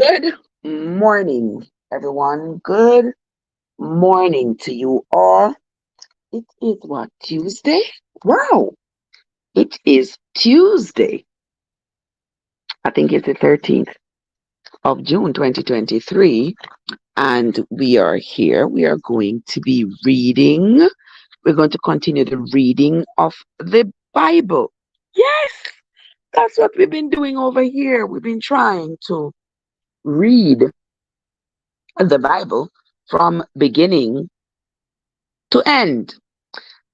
Good morning, everyone. Good morning to you all. It is what, Tuesday? Wow, it is Tuesday. I think it's the 13th of June, 2023. And we are here. We are going to be reading. We're going to continue the reading of the Bible. Yes, that's what we've been doing over here. We've been trying to read the Bible from beginning to end.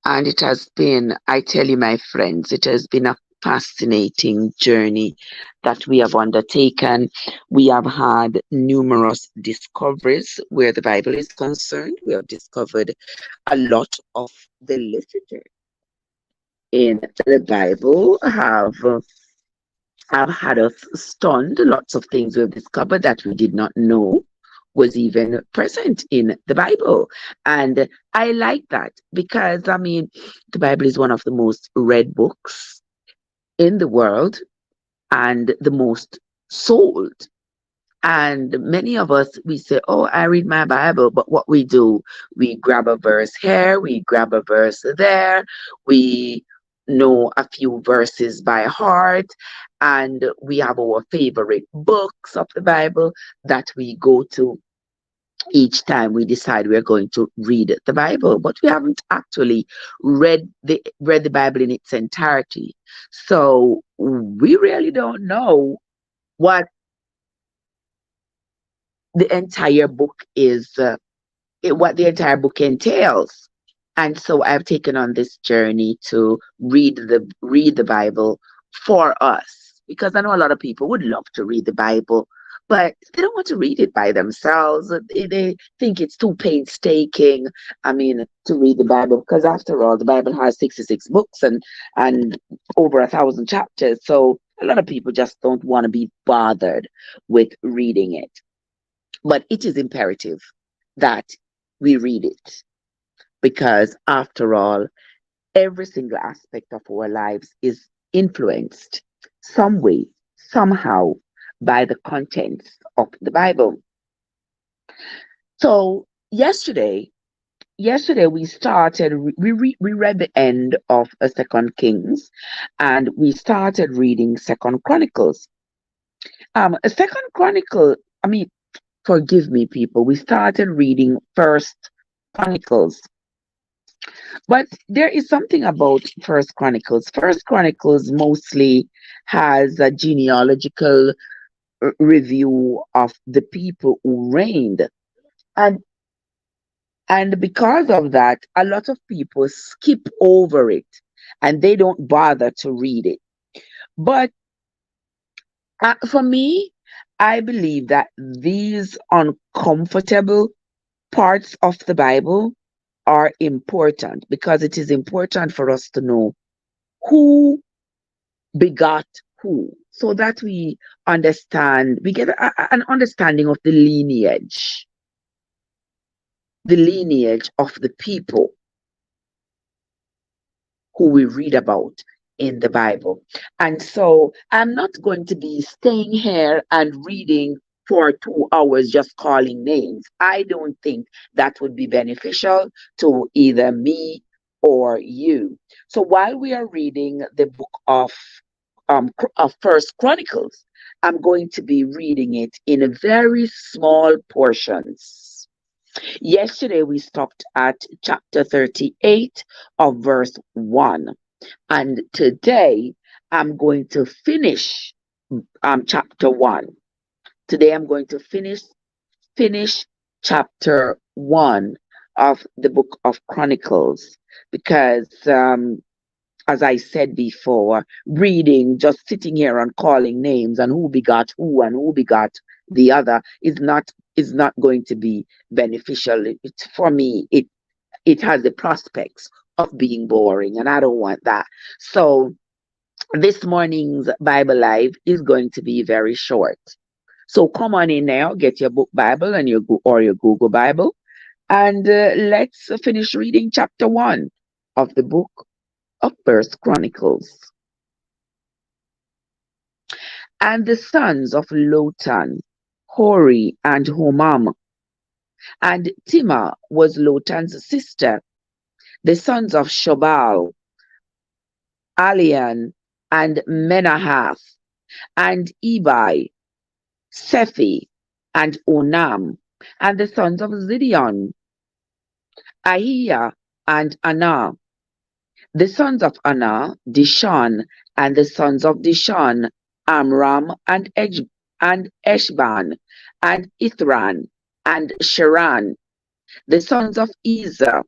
And it has been, I tell you, my friends, it has been a fascinating journey that we have undertaken. We have had numerous discoveries where the Bible is concerned. We have discovered a lot of the literature in the Bible have had us stunned. Lots of things we've discovered that we did not know was even present in the Bible. And I like that because, I mean, the Bible is one of the most read books in the world and the most sold. And many of us, we say, oh, I read my Bible. But what we do, we grab a verse here, we grab a verse there, we know a few verses by heart, and we have our favorite books of the Bible that we go to each time we decide we're going to read the Bible, but we haven't actually read the Bible in its entirety. So we really don't know what the entire book is, what the entire book entails. And so I've taken on this journey to read the Bible for us because I know a lot of people would love to read the Bible, but they don't want to read it by themselves. They think it's too painstaking. I mean, to read the Bible because after all, the Bible has 66 books and over 1,000 chapters. So a lot of people just don't want to be bothered with reading it. But it is imperative that we read it because, after all, every single aspect of our lives is influenced some way, somehow, by the contents of the Bible. So, yesterday we started, we read the end of Second Kings and we started reading Second Chronicles. Second Chronicle, I mean, forgive me, people. We started reading First Chronicles, but there is something about First Chronicles. First Chronicles mostly has a genealogical review of the people who reigned, and and because of that, a lot of people skip over it and they don't bother to read it. But for me, I believe that these uncomfortable parts of the Bible are important because it is important for us to know who begot who so that we get an understanding of the lineage of the people who we read about in the Bible. And so I'm not going to be staying here and reading for 2 hours just calling names. I don't think that would be beneficial to either me or you. So while we are reading the book of First Chronicles, I'm going to be reading it in very small portions. Yesterday we stopped at chapter 38 of verse 1. And today I'm going to finish chapter 1. Today I'm going to finish chapter 1 of the book of Chronicles because as I said before, reading, just sitting here and calling names and who begot who and who begot the other is not going to be beneficial. For me, it has the prospects of being boring, and I don't want that. So this morning's Bible Live is going to be very short. So come on in now, get your book Bible and your Google Bible, and let's finish reading chapter 1 of the book of First Chronicles. And the sons of Lotan, Hori, and Homam. And Timah was Lotan's sister. The sons of Shobal, Alian, and Menahath, and Ebi, Sephi, and Onam. And the sons of Zideon, Ahiah, and Anah. The sons of Anah, Dishan, and the sons of Dishan, Amram, and Eshban, and Ithran, and Sharan. The sons of Ezer,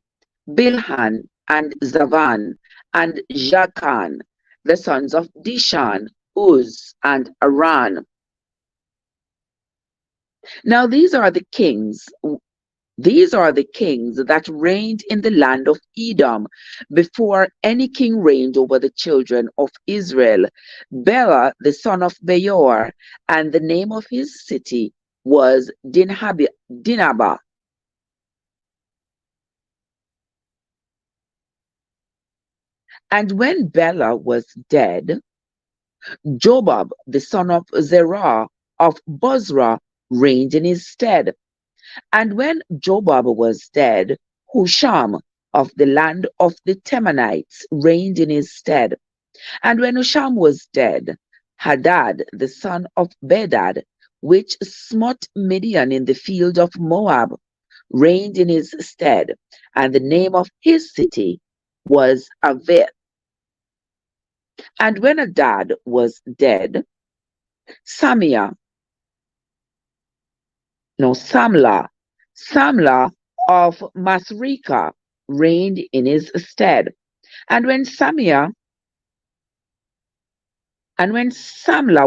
Bilhan, and Zavan, and Jakan. The sons of Dishan, Uz, and Aran. Now these are the kings that reigned in the land of Edom before any king reigned over the children of Israel. Bela, the son of Beor, and the name of his city was Dinaba. And when Bela was dead, Jobab, the son of Zerah of Bozrah, reigned in his stead. And when Jobab was dead, Husham of the land of the Temanites reigned in his stead. And when Husham was dead, Hadad, the son of Bedad, which smote Midian in the field of Moab, reigned in his stead. And the name of his city was Avith. And when Hadad was dead, Samlah of Masrekah reigned in his stead. And when Samlah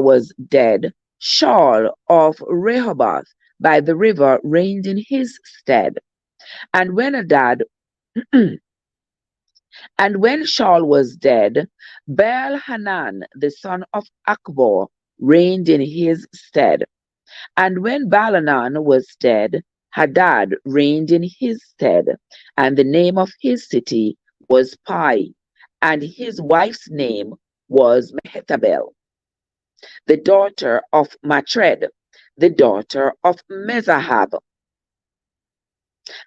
was dead, Shaul of Rehoboth by the river reigned in his stead. And when Shaul was dead, Baal-Hanan, the son of Akbor, reigned in his stead. And when Baal-Hanan was dead, Hadad reigned in his stead, and the name of his city was Pai, and his wife's name was Mehetabel, the daughter of Matred, the daughter of Mezahab.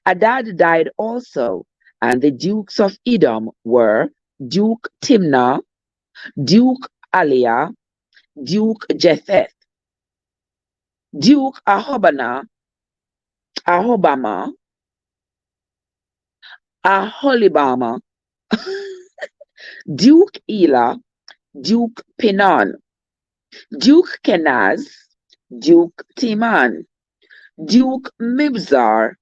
Hadad died also, and the dukes of Edom were Duke Timnah, Duke Aliah, Duke Jetheth, Duke Ahobama, Aholibama, Duke Elah, Duke Pinon, Duke Kenaz, Duke Timan, Duke Mibzar,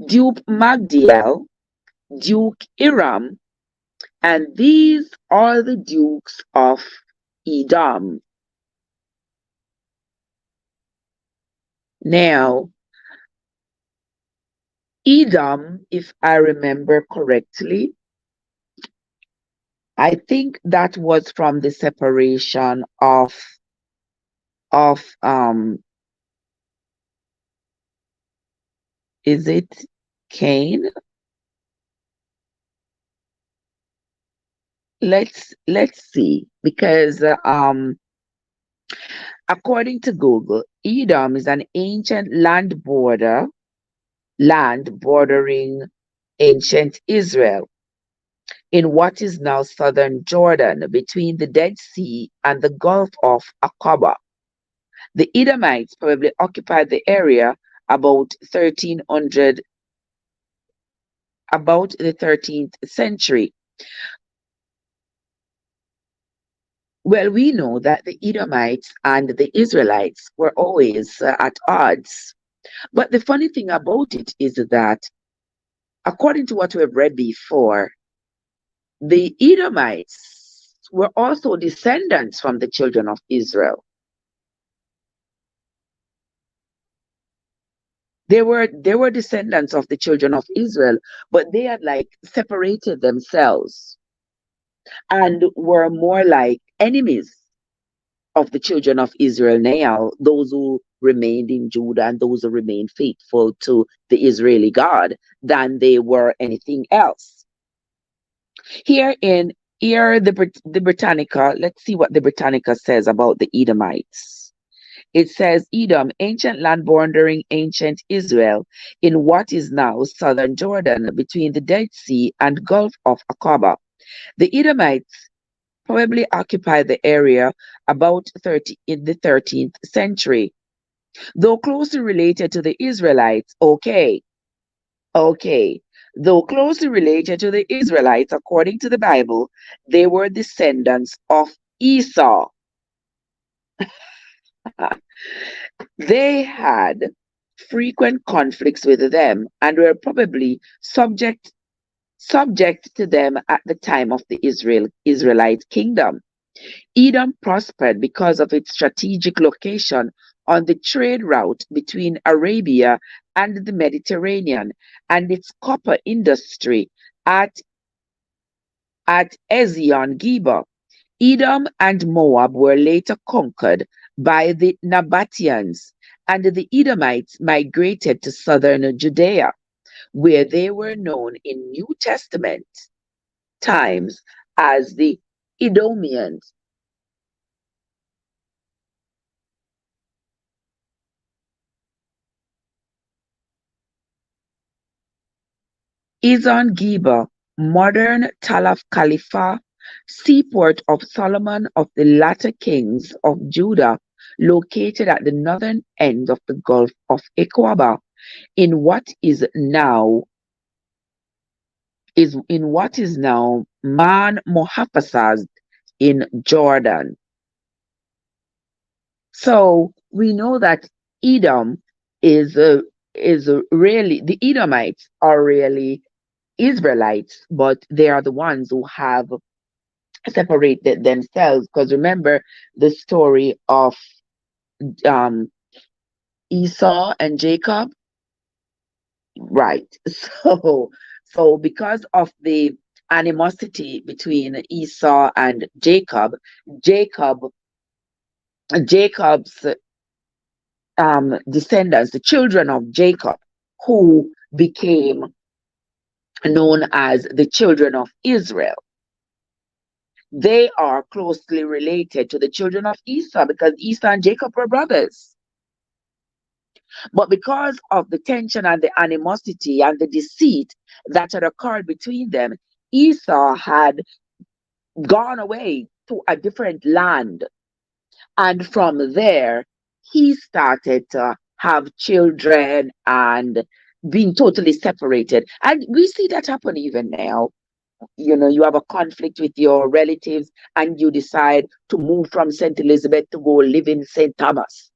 Duke Magdiel, Duke Iram, and these are the dukes of Edom. Now, Edom, if I remember correctly, I think that was from the separation of is it Cain? Let's see, because according to Google, Edom is an ancient land bordering ancient Israel in what is now southern Jordan between the Dead Sea and the Gulf of Aqaba. The Edomites probably occupied the area about the 13th century. Well, we know that the Edomites and the Israelites were always at odds. But the funny thing about it is that, according to what we've read before, the Edomites were also descendants from the children of Israel. They were descendants of the children of Israel, but they had like separated themselves and were more like enemies of the children of Israel now, those who remained in Judah and those who remained faithful to the Israeli God, than they were anything else. Here the Britannica, let's see what the Britannica says about the Edomites. It says Edom, ancient land bordering ancient Israel, in what is now southern Jordan, between the Dead Sea and Gulf of Aqaba. The Edomites probably occupied the area about 30 in the 13th century. Though closely related to the Israelites, okay. Though closely related to the Israelites, according to the Bible, they were descendants of Esau. They had frequent conflicts with them and were probably subject to them at the time of the Israelite kingdom. Edom prospered because of its strategic location on the trade route between Arabia and the Mediterranean and its copper industry at, at Ezion Geber. Edom and Moab were later conquered by the Nabateans, and the Edomites migrated to southern Judea, where they were known in New Testament times as the Edomians. Ezion Geber, modern Tal Khalifa, seaport of Solomon of the latter kings of Judah, located at the northern end of the Gulf of Aqaba, in what is now Man Muhafazad in Jordan. So we know that Edom is really, the Edomites are really Israelites, but they are the ones who have separated themselves. Because remember the story of um, Esau and Jacob, right? So because of the animosity between Esau and Jacob, Jacob's descendants, the children of Jacob, who became known as the children of Israel, they are closely related to the children of Esau because Esau and Jacob were brothers. But because of the tension and the animosity and the deceit that had occurred between them, Esau had gone away to a different land. And from there, he started to have children and being totally separated. And we see that happen even now. You know, you have a conflict with your relatives and you decide to move from St. Elizabeth to go live in St. Thomas.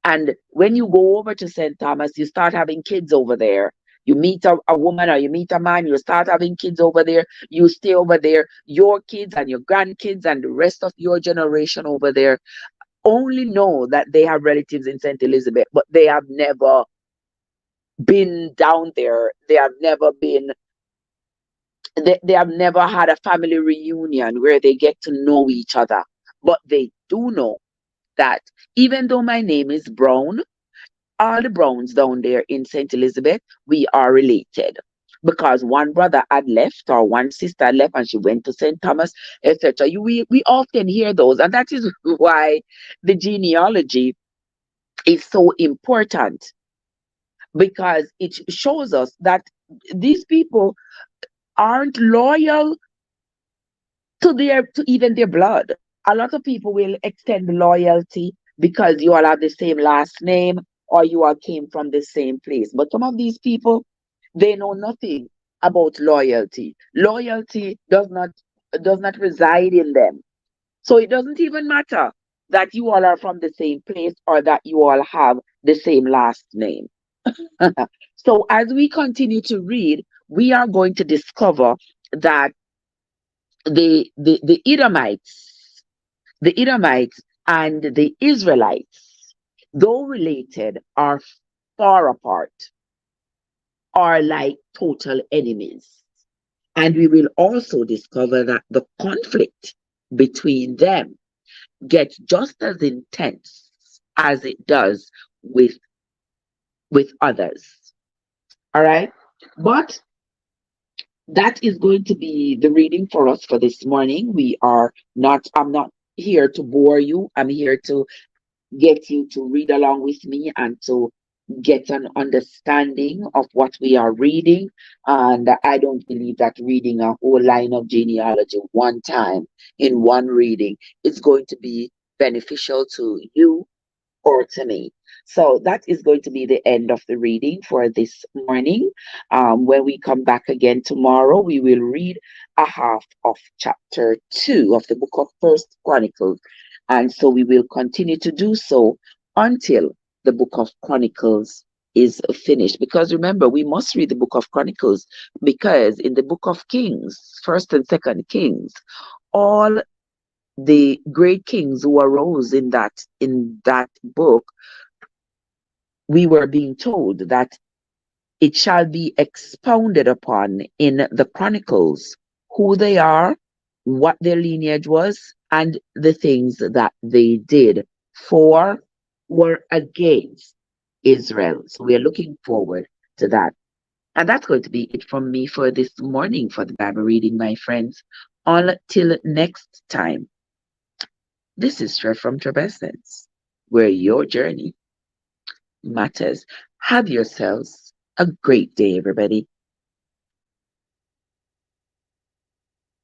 And when you go over to St. Thomas, you start having kids over there. You meet a woman or you meet a man, you start having kids over there, you stay over there, your kids and your grandkids and the rest of your generation over there only know that they have relatives in St. Elizabeth, but they have never been down there. They have never had a family reunion where they get to know each other. But they do know that even though my name is Brown, all the Browns down there in St. Elizabeth, we are related. Because one brother had left or one sister had left and she went to St. Thomas, etc. We often hear those. And that is why the genealogy is so important because it shows us that these people aren't loyal to even their blood. A lot of people will extend loyalty because you all have the same last name or you all came from the same place. But some of these people, they know nothing about loyalty. Loyalty does not reside in them. So it doesn't even matter that you all are from the same place or that you all have the same last name. So as we continue to read, we are going to discover that the Edomites and the Israelites, though related, are far apart, are like total enemies. And we will also discover that the conflict between them gets just as intense as it does with others. All right. But that is going to be the reading for us for this morning. I'm not here to bore you. I'm here to get you to read along with me and to get an understanding of what we are reading. And I don't believe that reading a whole line of genealogy one time in one reading is going to be beneficial to you or to me. So that is going to be the end of the reading for this morning. When we come back again tomorrow, we will read a half of chapter 2 of the book of First Chronicles. And so we will continue to do so until the book of Chronicles is finished. Because remember, we must read the book of Chronicles, because in the book of Kings, First and Second Kings, all the great kings who arose in that book, we were being told that it shall be expounded upon in the Chronicles who they are, what their lineage was, and the things that they did for or against Israel. So we are looking forward to that. And that's going to be it from me for this morning for the Bible reading, my friends. Until next time, this is straight from Trebessence, where your journey matters. Have yourselves a great day, everybody.